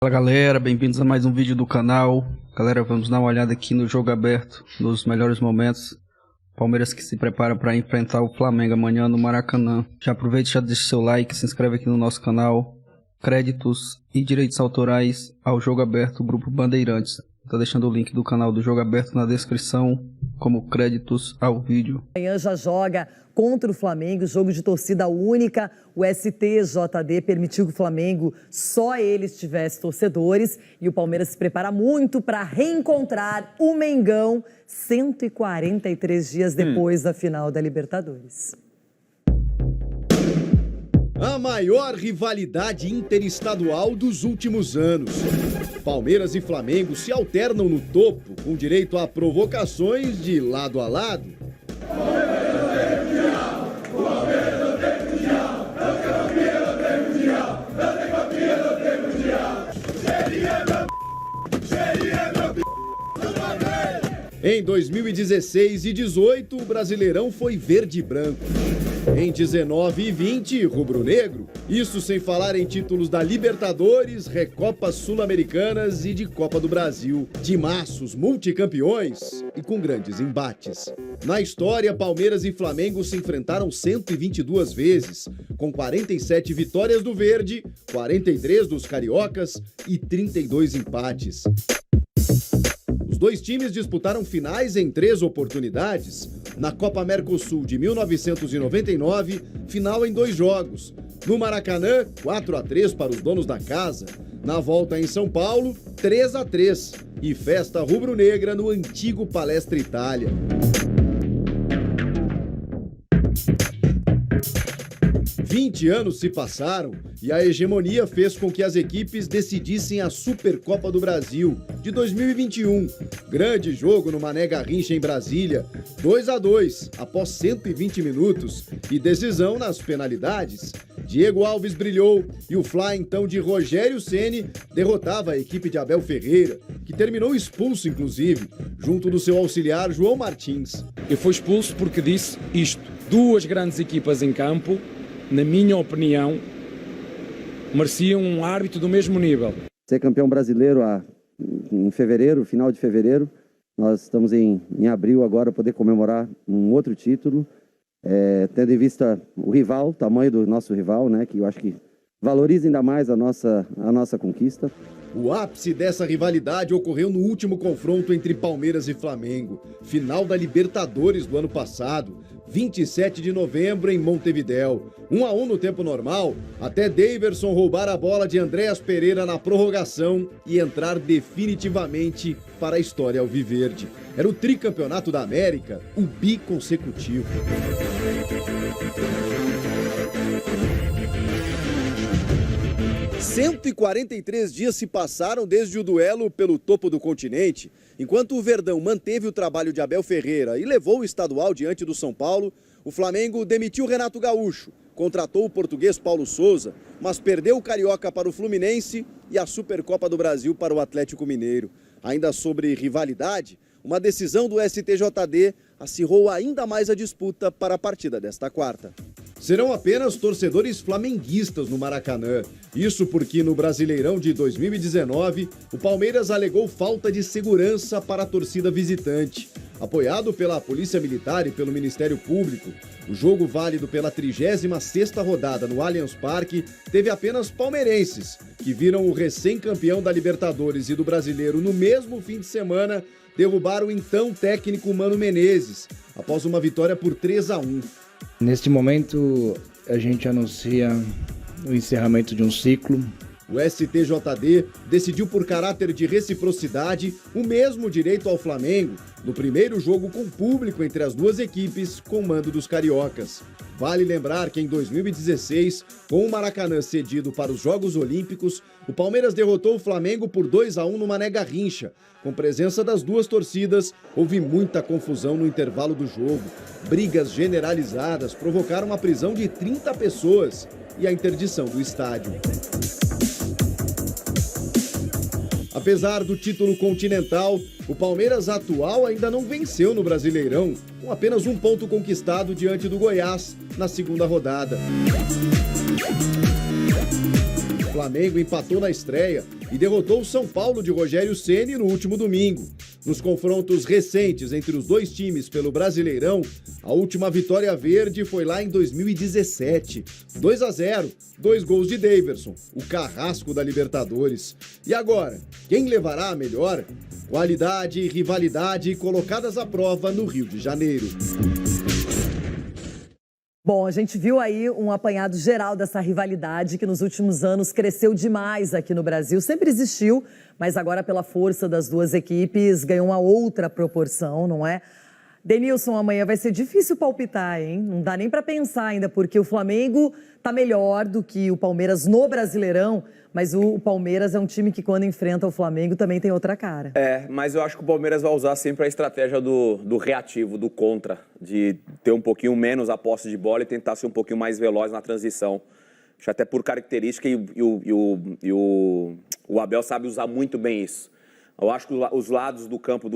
Fala galera, bem-vindos a mais um vídeo do canal. Galera, vamos dar uma olhada aqui no jogo aberto, nos melhores momentos. Palmeiras que se prepara para enfrentar o Flamengo amanhã no Maracanã. Já aproveita e já deixa seu like, se inscreve aqui no nosso canal. Créditos e direitos autorais ao jogo aberto, Grupo Bandeirantes. Tá deixando o link do canal do jogo aberto na descrição, como créditos ao vídeo. Amanhã já joga contra o Flamengo, jogo de torcida única. O STJD permitiu que o Flamengo só eles tivesse torcedores e o Palmeiras se prepara muito para reencontrar o Mengão 143 dias depois da final da Libertadores. A maior rivalidade interestadual dos últimos anos. Palmeiras e Flamengo se alternam no topo, com direito a provocações de lado a lado. Em 2016 e 18, o Brasileirão foi verde e branco. Em 19 e 20, rubro-negro. Isso sem falar em títulos da Libertadores, Recopas Sul-Americanas e de Copa do Brasil. Timaços multicampeões e com grandes embates. Na história, Palmeiras e Flamengo se enfrentaram 122 vezes, com 47 vitórias do verde, 43 dos cariocas e 32 empates. Os dois times disputaram finais em 3 oportunidades. Na Copa Mercosul de 1999, final em 2 jogos. No Maracanã, 4-3 para os donos da casa. Na volta em São Paulo, 3-3. E festa rubro-negra no antigo Palestra Itália. Vinte anos se passaram e a hegemonia fez com que as equipes decidissem a Supercopa do Brasil de 2021. Grande jogo no Mané Garrincha em Brasília, 2-2 após 120 minutos e decisão nas penalidades. Diego Alves brilhou e o Fla, então de Rogério Ceni, derrotava a equipe de Abel Ferreira, que terminou expulso inclusive, junto do seu auxiliar João Martins. Eu fui expulso porque disse isto: 2 grandes equipas em campo, na minha opinião, mereciam um árbitro do mesmo nível. Ser campeão brasileiro em fevereiro, final de fevereiro, nós estamos em abril agora poder comemorar um outro título, tendo em vista o rival, o tamanho do nosso rival, né, que eu acho que valoriza ainda mais a nossa conquista. O ápice dessa rivalidade ocorreu no último confronto entre Palmeiras e Flamengo, final da Libertadores do ano passado, 27 de novembro em Montevidéu. 1-1 no tempo normal, até Daverson roubar a bola de Andréas Pereira na prorrogação e entrar definitivamente para a história alviverde. Era o tricampeonato da América, o biconsecutivo. "143 dias se passaram desde o duelo pelo topo do continente. Enquanto o Verdão manteve o trabalho de Abel Ferreira e levou o estadual diante do São Paulo, o Flamengo demitiu Renato Gaúcho, contratou o português Paulo Souza, mas perdeu o Carioca para o Fluminense e a Supercopa do Brasil para o Atlético Mineiro. Ainda sobre rivalidade, uma decisão do STJD acirrou ainda mais a disputa para a partida desta quarta. Serão apenas torcedores flamenguistas no Maracanã. Isso porque no Brasileirão de 2019, o Palmeiras alegou falta de segurança para a torcida visitante. Apoiado pela Polícia Militar e pelo Ministério Público, o jogo válido pela 36ª rodada no Allianz Parque teve apenas palmeirenses, que viram o recém-campeão da Libertadores e do Brasileiro no mesmo fim de semana derrubar o então técnico Mano Menezes, após uma vitória por 3-1. Neste momento, a gente anuncia o encerramento de um ciclo. O STJD decidiu por caráter de reciprocidade o mesmo direito ao Flamengo no primeiro jogo com público entre as duas equipes com mando dos cariocas. Vale lembrar que em 2016, com o Maracanã cedido para os Jogos Olímpicos, o Palmeiras derrotou o Flamengo por 2-1 no Mané Garrincha. Com presença das duas torcidas, houve muita confusão no intervalo do jogo. Brigas generalizadas provocaram a prisão de 30 pessoas e a interdição do estádio. Apesar do título continental, o Palmeiras atual ainda não venceu no Brasileirão, com apenas um ponto conquistado diante do Goiás na segunda rodada. Flamengo empatou na estreia e derrotou o São Paulo de Rogério Ceni no último domingo. Nos confrontos recentes entre os dois times pelo Brasileirão, a última vitória verde foi lá em 2017. 2-0, 2 gols de Daverson, o carrasco da Libertadores. E agora, quem levará a melhor? Qualidade e rivalidade colocadas à prova no Rio de Janeiro. Bom, a gente viu aí um apanhado geral dessa rivalidade que nos últimos anos cresceu demais aqui no Brasil. Sempre existiu, mas agora pela força das duas equipes ganhou uma outra proporção, não é? Denilson, amanhã vai ser difícil palpitar, hein? Não dá nem para pensar ainda, porque o Flamengo tá melhor do que o Palmeiras no Brasileirão, mas o Palmeiras é um time que quando enfrenta o Flamengo também tem outra cara. Mas eu acho que o Palmeiras vai usar sempre a estratégia do reativo, do contra, de ter um pouquinho menos a posse de bola e tentar ser um pouquinho mais veloz na transição. Acho até por característica o Abel sabe usar muito bem isso. Eu acho que os lados do campo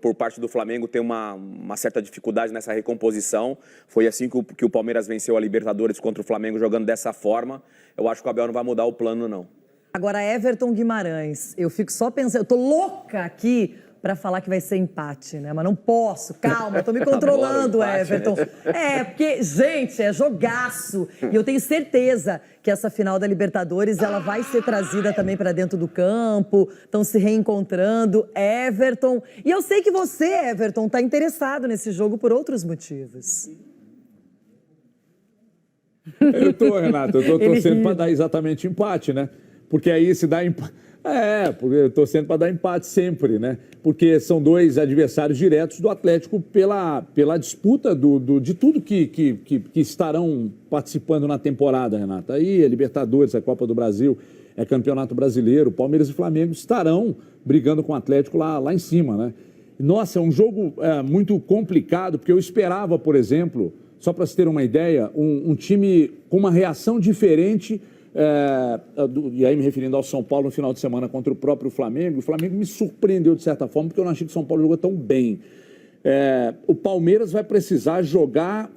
por parte do Flamengo tem uma certa dificuldade nessa recomposição. Foi assim que o Palmeiras venceu a Libertadores contra o Flamengo, jogando dessa forma. Eu acho que o Abel não vai mudar o plano, não. Agora, Everton Guimarães, eu fico só pensando, eu tô louca aqui para falar que vai ser empate, né? Mas não posso, calma, tô me controlando, empate, Everton. Né? Porque, gente, é jogaço. E eu tenho certeza que essa final da Libertadores, ela vai ser trazida também para dentro do campo, estão se reencontrando, Everton. E eu sei que você, Everton, tá interessado nesse jogo por outros motivos. Eu tô, Renato, eu tô torcendo para dar exatamente empate, né? Porque aí se dá empate... porque eu tô torcendo para dar empate sempre, né? Porque são dois adversários diretos do Atlético pela disputa de tudo que estarão participando na temporada, Renato. Aí é Libertadores, é Copa do Brasil, é Campeonato Brasileiro, Palmeiras e Flamengo estarão brigando com o Atlético lá em cima, né? Nossa, é um jogo muito complicado, porque eu esperava, por exemplo, só para se ter uma ideia, um time com uma reação diferente... e aí me referindo ao São Paulo no final de semana contra o próprio Flamengo. O Flamengo me surpreendeu de certa forma, porque eu não achei que o São Paulo jogou tão bem. O Palmeiras vai precisar jogar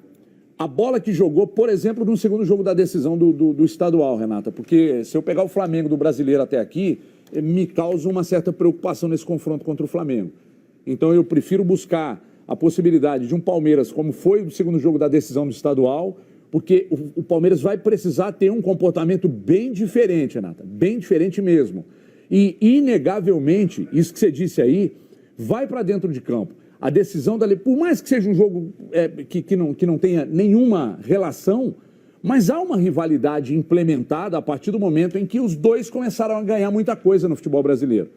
a bola que jogou, por exemplo, no segundo jogo da decisão do estadual, Renata, porque se eu pegar o Flamengo do Brasileiro até aqui, me causa uma certa preocupação nesse confronto contra o Flamengo. Então eu prefiro buscar a possibilidade de um Palmeiras, como foi o segundo jogo da decisão do estadual, porque o Palmeiras vai precisar ter um comportamento bem diferente, Renata, bem diferente mesmo. E, inegavelmente, isso que você disse aí, vai para dentro de campo. A decisão da... Por mais que seja um jogo que não tenha nenhuma relação, mas há uma rivalidade implementada a partir do momento em que os dois começaram a ganhar muita coisa no futebol brasileiro.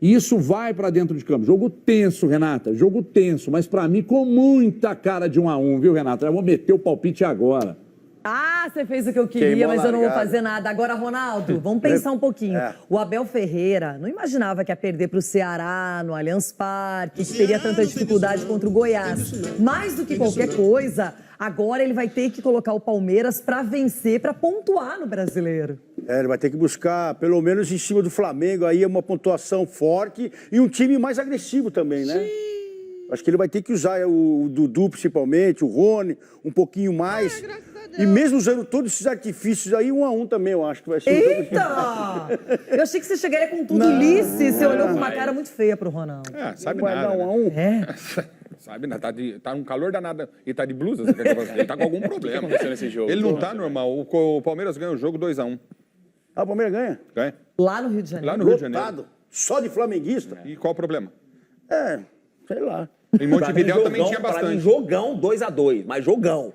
E isso vai para dentro de campo. Jogo tenso, Renata, jogo tenso, mas para mim com muita cara de 1-1, viu, Renata? Eu vou meter o palpite agora. Ah, você fez o que eu queria, mas eu não vou fazer nada. Agora, Ronaldo, vamos pensar um pouquinho. O Abel Ferreira não imaginava que ia perder para o Ceará, no Allianz Parque, que teria tanta dificuldade contra o Goiás. Mais do que qualquer coisa, agora ele vai ter que colocar o Palmeiras para vencer, para pontuar no Brasileiro. Ele vai ter que buscar, pelo menos em cima do Flamengo, aí uma pontuação forte e um time mais agressivo também, né? Sim. Acho que ele vai ter que usar o Dudu, principalmente, o Rony, um pouquinho mais. E mesmo usando todos esses artifícios aí, 1-1 também, eu acho que vai ser. Eita! Eu achei que você chegaria com tudo lice. Você olhou com uma cara muito feia pro Ronaldo. Sabe nada. Vai dar 1-1? Sabe, né? Tá um calor danado. E tá de blusa. Ele tá com algum problema nesse jogo. Ele não tá normal. O Palmeiras ganha o jogo 2-1. O Palmeiras ganha? Ganha. Lá no Rio de Janeiro. Lá no Rio de Janeiro. Só de flamenguista. E qual o problema? Sei lá. Em Montevidéu também tinha bastante. Pra mim, jogão 2-2, mas jogão.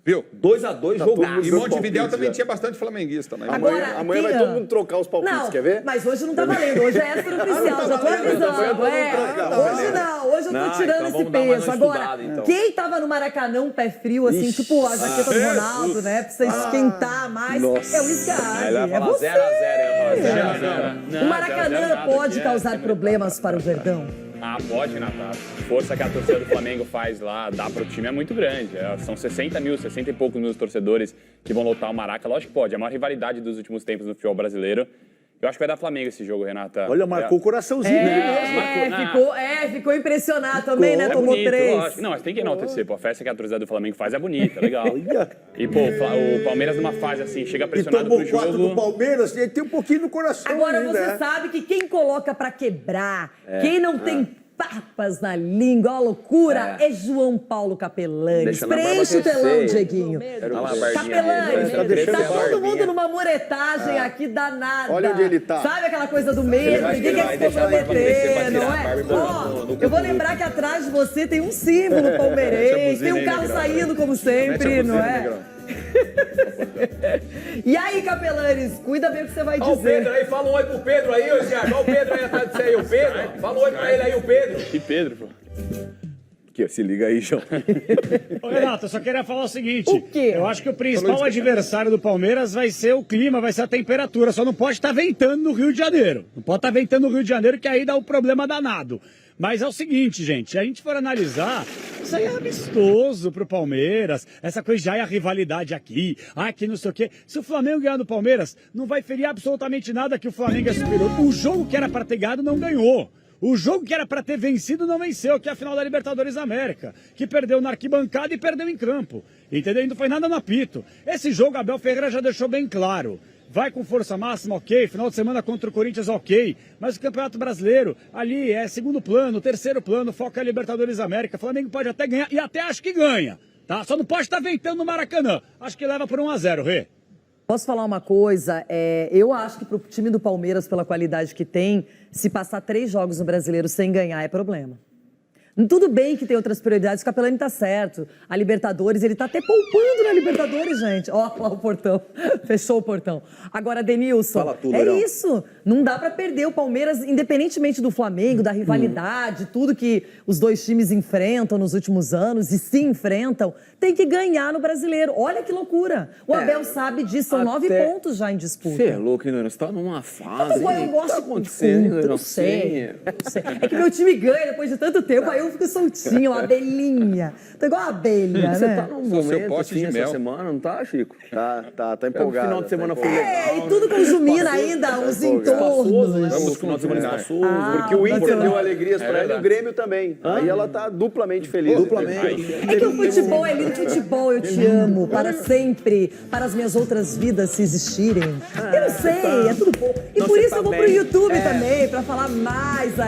Viu? 2-2, jogaço. E Montevidéu também tinha bastante flamenguista. Mas... Amanhã vai todo mundo trocar os palpites, quer ver? Mas hoje não tá valendo, hoje é extra-oficial, já tô avisando. Hoje eu tô tirando esse peso. Agora, quem tava no Maracanã, um pé frio, assim, tipo a jaqueta do Ronaldo, né? Precisa esquentar mais. É o Sgarbi, é você. 0-0. O Maracanã pode causar problemas para o Verdão? Pode, Natália. A força que a torcida do Flamengo faz lá, dá pro time, é muito grande. São 60 e poucos mil torcedores que vão lotar o Maraca. Lógico que pode. É a maior rivalidade dos últimos tempos no futebol brasileiro. Eu acho que vai dar Flamengo esse jogo, Renata. Olha, marcou o coraçãozinho. Ficou impressionado também, né? Tomou bonito, 3. Lógico. Não, mas tem que enaltecer, pô. A festa que a torcida do Flamengo faz é bonita, legal. E, pô, o Palmeiras numa fase assim, chega pressionado pro jogo. E tomou 4 do Palmeiras, ele tem um pouquinho no coração. Agora ainda, você sabe que quem coloca pra quebrar, quem não tem papas na língua, uma loucura, é João Paulo Capelanes. Preenche o telão, Dieguinho. Capelanes, tá todo mundo numa muretagem aqui danada. Olha onde ele tá. Sabe aquela coisa do medo? Ninguém quer se comprometer, não é? Ó, eu vou lembrar que atrás de você tem um símbolo palmeirense, tem um carro saindo como sempre, não é? E aí, Capelanes, cuida bem o que você vai dizer. Olha o Pedro aí, fala um oi pro Pedro aí, ô Thiago. Olha o Pedro aí atrás de você aí, o Pedro. Fala um oi pra ele aí, o Pedro. Que Pedro, pô? Aqui, se liga aí, João. Ô, Renato, eu só queria falar o seguinte. O quê? Eu acho que o principal adversário do Palmeiras vai ser o clima, vai ser a temperatura. Só não pode estar ventando no Rio de Janeiro. Não pode estar ventando no Rio de Janeiro, que aí dá um problema danado. Mas é o seguinte, gente, se a gente for analisar, isso aí é amistoso pro Palmeiras, essa coisa já é a rivalidade aqui, que não sei o quê. Se o Flamengo ganhar do Palmeiras, não vai ferir absolutamente nada que o Flamengo é superior. O jogo que era pra ter ganhado não ganhou. O jogo que era pra ter vencido não venceu, que é a final da Libertadores da América, que perdeu na arquibancada e perdeu em campo, entendeu? E não foi nada no apito. Esse jogo, Abel Ferreira já deixou bem claro. Vai com força máxima, ok. Final de semana contra o Corinthians, ok. Mas o Campeonato Brasileiro, ali é segundo plano, terceiro plano, foca a Libertadores da América. O Flamengo pode até ganhar, e até acho que ganha, tá? Só não pode estar ventando no Maracanã. Acho que leva por 1-0, Rê. Posso falar uma coisa? Eu acho que pro time do Palmeiras, pela qualidade que tem, se passar 3 jogos no Brasileiro sem ganhar é problema. Tudo bem que tem outras prioridades, o Capelani tá certo. A Libertadores, ele tá até poupando na Libertadores, gente. Ó, lá o portão. Fechou o portão. Agora, Denilson, Fala tudo, Leão. isso. Não dá pra perder o Palmeiras, independentemente do Flamengo, da rivalidade, tudo que os dois times enfrentam nos últimos anos e se enfrentam, tem que ganhar no Brasileiro. Olha que loucura. O Abel sabe disso, são 9 pontos já em disputa. Você é louco, hein, Você tá numa fase. Eu gosto tá acontecendo, eu não sei. É que meu time ganha depois de tanto tempo, aí eu fico soltinha, uma abelhinha. Tô igual a abelha, Você né? tá num momento assim, essa semana, não tá, Chico? Tá empolgado. O final de semana foi legal. E tudo com Jumina ainda, os entornos. O final de semana espaçoso. Porque o Inter deu alegrias pra ela e o Grêmio também. Aí ela tá duplamente feliz. É que o futebol é lindo, futebol eu te amo para sempre, para as minhas outras vidas se existirem. Eu não sei, é tudo bom. E por isso eu vou pro YouTube também, pra falar mais